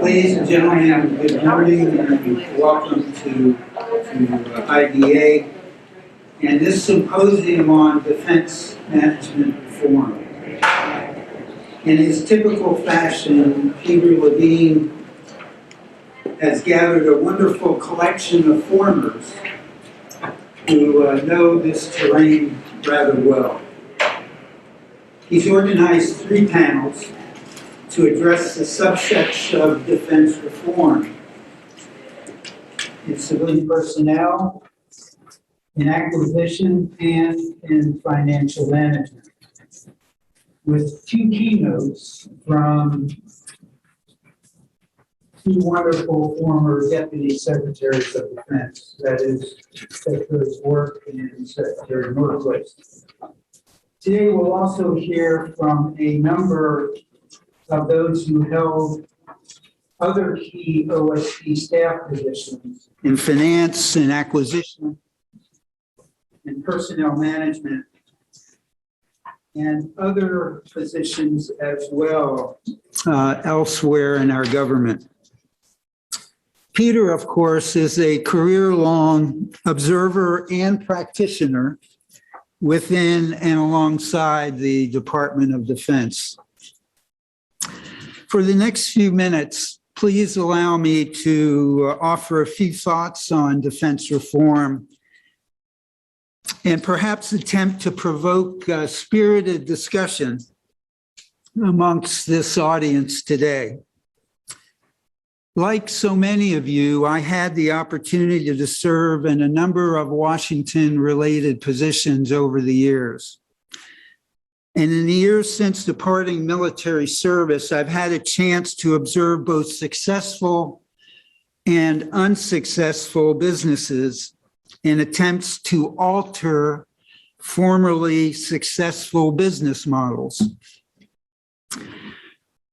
Ladies and gentlemen, good morning and welcome to IDA and this symposium on defense management reform. In his typical fashion, Peter Levine has gathered a wonderful collection of formers who know this terrain rather well. He's organized 3 panels to address the subsets of defense reform in civilian personnel, in acquisition, and in financial management, with 2 keynotes from 2 wonderful former Deputy Secretaries of Defense, that is, Secretary Schwartz and Secretary Norton. Today we'll also hear from a number of those who held other key OSP staff positions in finance and acquisition and personnel management and other positions as well elsewhere in our government. Peter, of course, is a career-long observer and practitioner within and alongside the Department of Defense. For the next few minutes, please allow me to offer a few thoughts on defense reform and perhaps attempt to provoke a spirited discussion amongst this audience today. Like so many of you, I had the opportunity to serve in a number of Washington-related positions over the years. And in the years since departing military service, I've had a chance to observe both successful and unsuccessful businesses in attempts to alter formerly successful business models.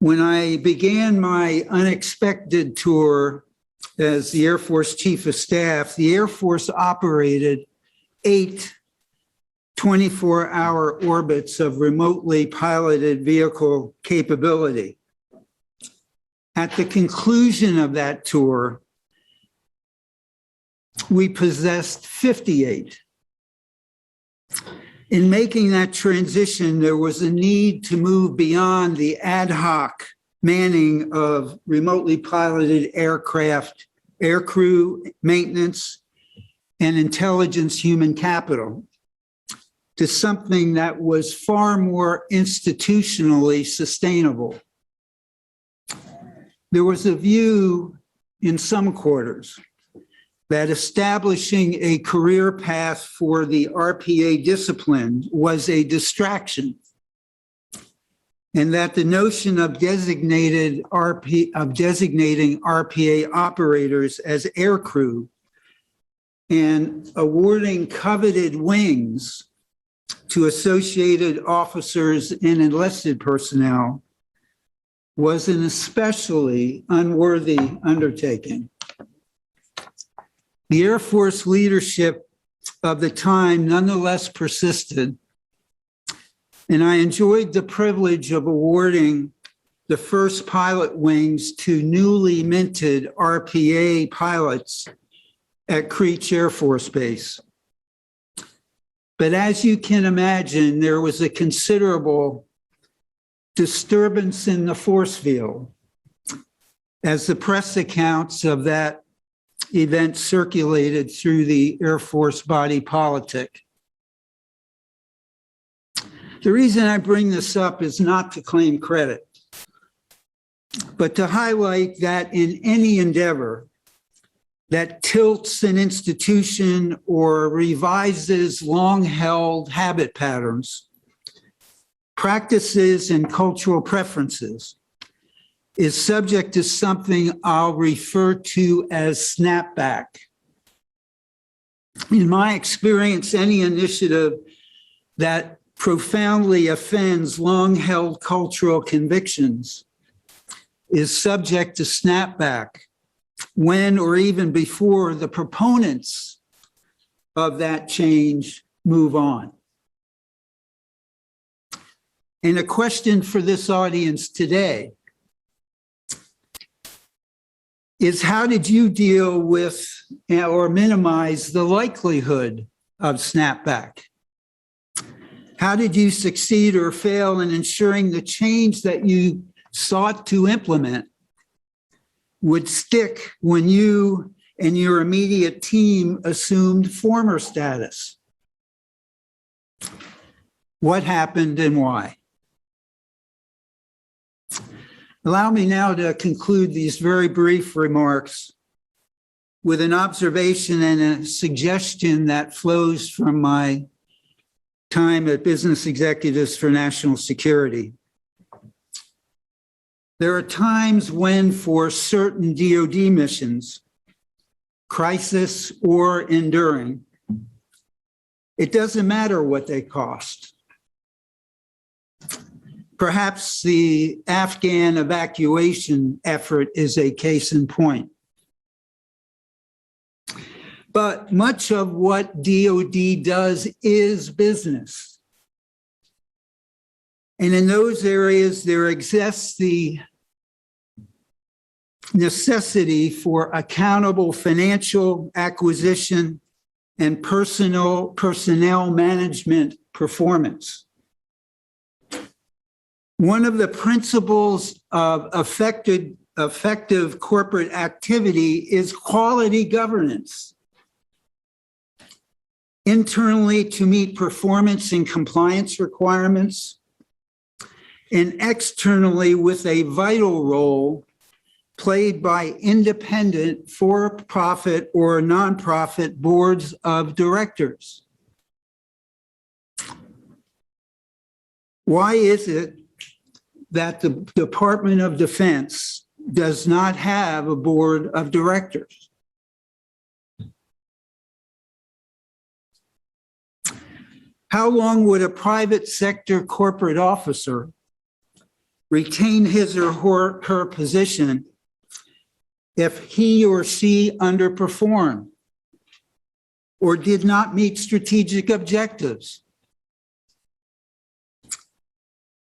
When I began my unexpected tour as the Air Force Chief of Staff, the Air Force operated 8 24-hour orbits of remotely piloted vehicle capability. At the conclusion of that tour, we possessed 58. In making that transition, there was a need to move beyond the ad hoc manning of remotely piloted aircraft, aircrew maintenance, and intelligence human capital to something that was far more institutionally sustainable. There was a view in some quarters that establishing a career path for the RPA discipline was a distraction, and that the notion of designating RPA operators as aircrew and awarding coveted wings to associated officers and enlisted personnel was an especially unworthy undertaking. The Air Force leadership of the time nonetheless persisted, and I enjoyed the privilege of awarding the first pilot wings to newly minted RPA pilots at Creech Air Force Base. But as you can imagine, there was a considerable disturbance in the force field as the press accounts of that event circulated through the Air Force body politic. The reason I bring this up is not to claim credit, but to highlight that in any endeavor that tilts an institution or revises long-held habit patterns, practices, and cultural preferences is subject to something I'll refer to as snapback. In my experience, any initiative that profoundly offends long-held cultural convictions is subject to snapback when or even before the proponents of that change move on. And a question for this audience today is, how did you deal with or minimize the likelihood of snapback? How did you succeed or fail in ensuring the change that you sought to implement would stick when you and your immediate team assumed former status? What happened and why? Allow me now to conclude these very brief remarks with an observation and a suggestion that flows from my time at Business Executives for National Security. There are times when, for certain DoD missions, crisis or enduring, it doesn't matter what they cost. Perhaps the Afghan evacuation effort is a case in point. But much of what DoD does is business. And in those areas, there exists the necessity for accountable financial acquisition and personnel management performance. One of the principles of effective corporate activity is quality governance. Internally, to meet performance and compliance requirements, and externally with a vital role played by independent for-profit or nonprofit boards of directors. Why is it that the Department of Defense does not have a board of directors? How long would a private sector corporate officer retain his or her position if he or she underperformed or did not meet strategic objectives?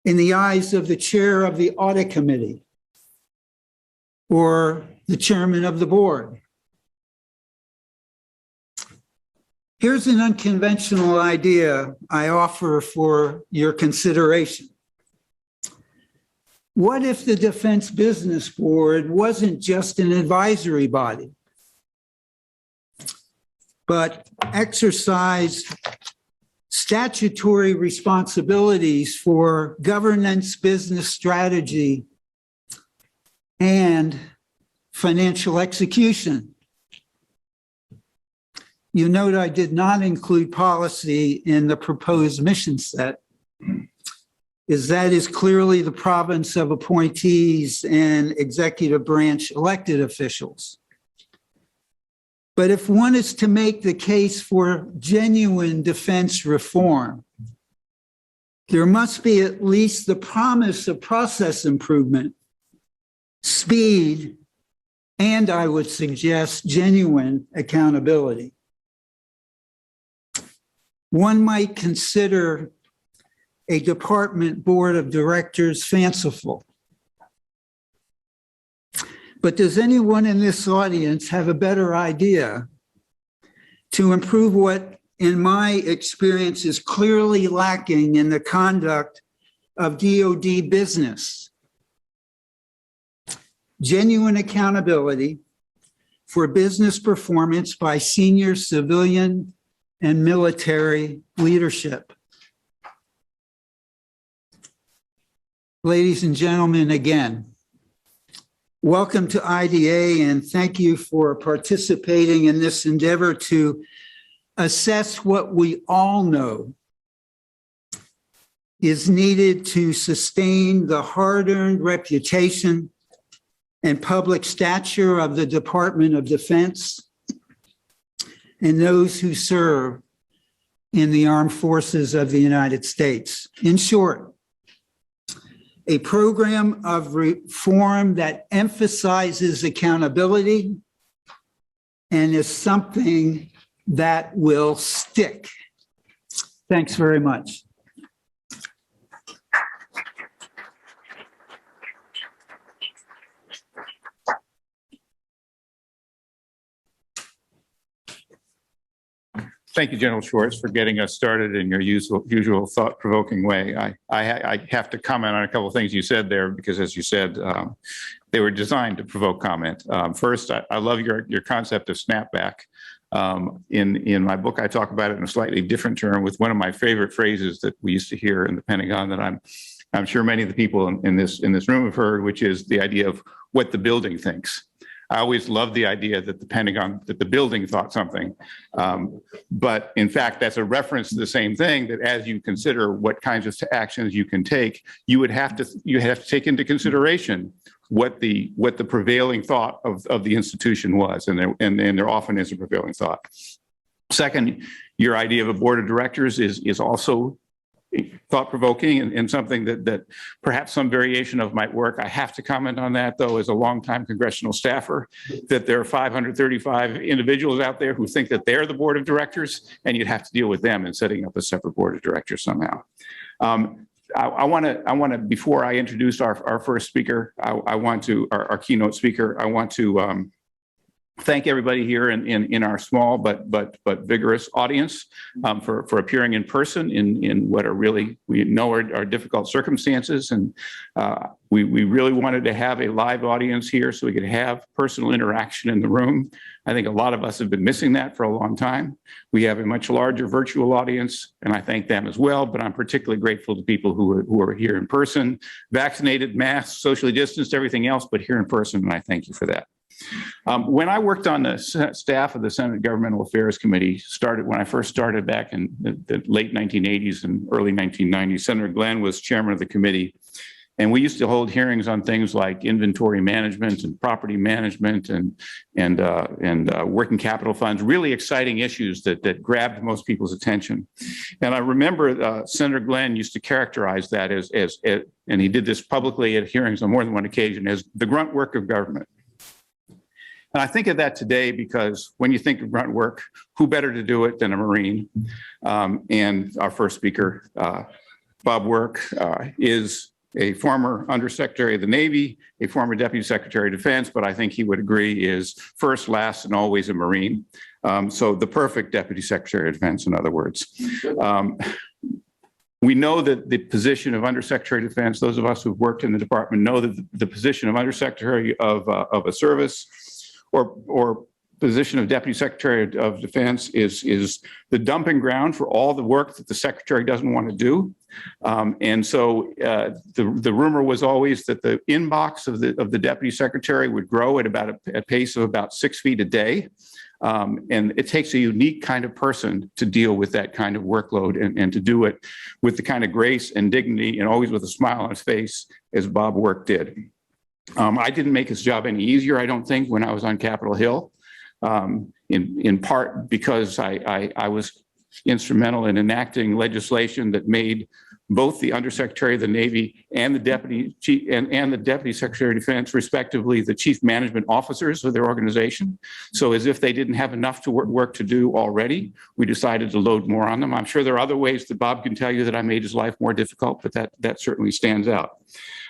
In the eyes of the chair of the audit committee or the chairman of the board. Here's an unconventional idea I offer for your consideration. What if the Defense Business Board wasn't just an advisory body, but exercised statutory responsibilities for governance, business strategy, and financial execution? You note I did not include policy in the proposed mission set, as that is clearly the province of appointees and executive branch elected officials. But if one is to make the case for genuine defense reform, there must be at least the promise of process improvement, speed, and I would suggest genuine accountability. One might consider a department board of directors fanciful. But does anyone in this audience have a better idea to improve what, in my experience, is clearly lacking in the conduct of DoD business? Genuine accountability for business performance by senior civilian and military leadership. Ladies and gentlemen, again, welcome to IDA, and thank you for participating in this endeavor to assess what we all know is needed to sustain the hard-earned reputation and public stature of the Department of Defense and those who serve in the armed forces of the United States. In short, a program of reform that emphasizes accountability and is something that will stick. Thanks very much. Thank you, General Schwartz, for getting us started in your usual thought-provoking way. I have to comment on a couple of things you said there, because as you said, they were designed to provoke comment. First, I love your concept of snapback. In my book, I talk about it in a slightly different term with one of my favorite phrases that we used to hear in the Pentagon that I'm sure many of the people in this room have heard, which is the idea of what the building thinks. I always loved the idea that the building thought something. But in fact, that's a reference to the same thing, that as you consider what kinds of actions you can take, you have to take into consideration what the prevailing thought of the institution was. And there often is a prevailing thought. Second, your idea of a board of directors is also thought-provoking and something that perhaps some variation of might work. I have to comment on that, though, as a longtime congressional staffer, that there are 535 individuals out there who think that they're the board of directors, and you'd have to deal with them in setting up a separate board of directors somehow. I want to, before I introduce our first speaker, our keynote speaker, I want to thank everybody here in our small but vigorous audience for appearing in person in what are really, we know, are difficult circumstances. And we really wanted to have a live audience here so we could have personal interaction in the room. I think a lot of us have been missing that for a long time. We have a much larger virtual audience, and I thank them as well, but I'm particularly grateful to people who are here in person, vaccinated, masked, socially distanced, everything else, but here in person, and I thank you for that. When I worked on the staff of the Senate Governmental Affairs Committee, when I first started back in the late 1980s and early 1990s, Senator Glenn was chairman of the committee. And we used to hold hearings on things like inventory management and property management and working capital funds, really exciting issues that grabbed most people's attention. And I remember Senator Glenn used to characterize that as, and he did this publicly at hearings on more than one occasion, as the grunt work of government. And I think of that today because when you think of grunt work, who better to do it than a Marine? And our first speaker, Bob Work, is a former Undersecretary of the Navy, a former Deputy Secretary of Defense, but I think he would agree is first, last, and always a Marine. So the perfect Deputy Secretary of Defense, in other words. We know that the position of Undersecretary of Defense, those of us who've worked in the department know that the position of Undersecretary of a service or position of Deputy Secretary of Defense is the dumping ground for all the work that the Secretary doesn't want to do. And so the rumor was always that the inbox of the Deputy Secretary would grow at about a pace of about 6 feet a day. And it takes a unique kind of person to deal with that kind of workload and to do it with the kind of grace and dignity and always with a smile on his face as Bob Work did. I didn't make his job any easier, I don't think, when I was on Capitol Hill, in part because I was instrumental in enacting legislation that made both the Undersecretary of the Navy and the Deputy Secretary of Defense, respectively, the chief management officers of their organization. So as if they didn't have enough work to do already, we decided to load more on them. I'm sure there are other ways that Bob can tell you that I made his life more difficult, but that certainly stands out.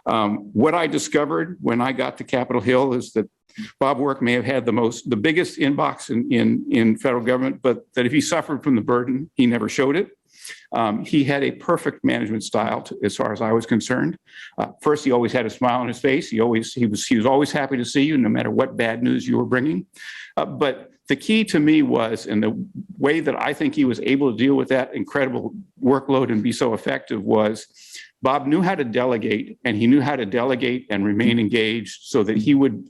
What I discovered when I got to Capitol Hill is that Bob Work may have had the biggest inbox in federal government, but that if he suffered from the burden, he never showed it. He had a perfect management style, as far as I was concerned. First, he always had a smile on his face. He was always happy to see you, no matter what bad news you were bringing. But the key to me was, and the way that I think he was able to deal with that incredible workload and be so effective was, Bob knew how to delegate, and he knew how to delegate and remain engaged so that he would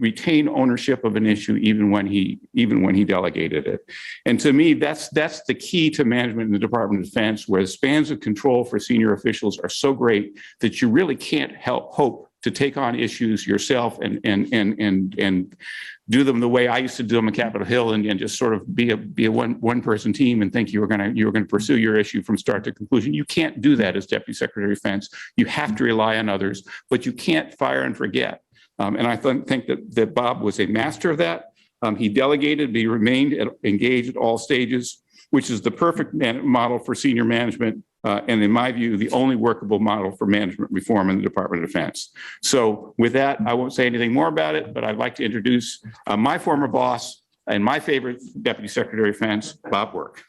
retain ownership of an issue even when he delegated it. And to me, that's the key to management in the Department of Defense, where the spans of control for senior officials are so great that you really can't hope to take on issues yourself and do them the way I used to do them at Capitol Hill and just sort of be a one person team and think you were going to pursue your issue from start to conclusion. You can't do that as Deputy Secretary of Defense. You have to rely on others, but you can't fire and forget. And I think that Bob was a master of that. He delegated, but he remained engaged at all stages, which is the perfect model for senior management. And in my view, the only workable model for management reform in the Department of Defense. So with that, I won't say anything more about it, but I'd like to introduce my former boss, And my favorite Deputy Secretary of Defense, Bob Work.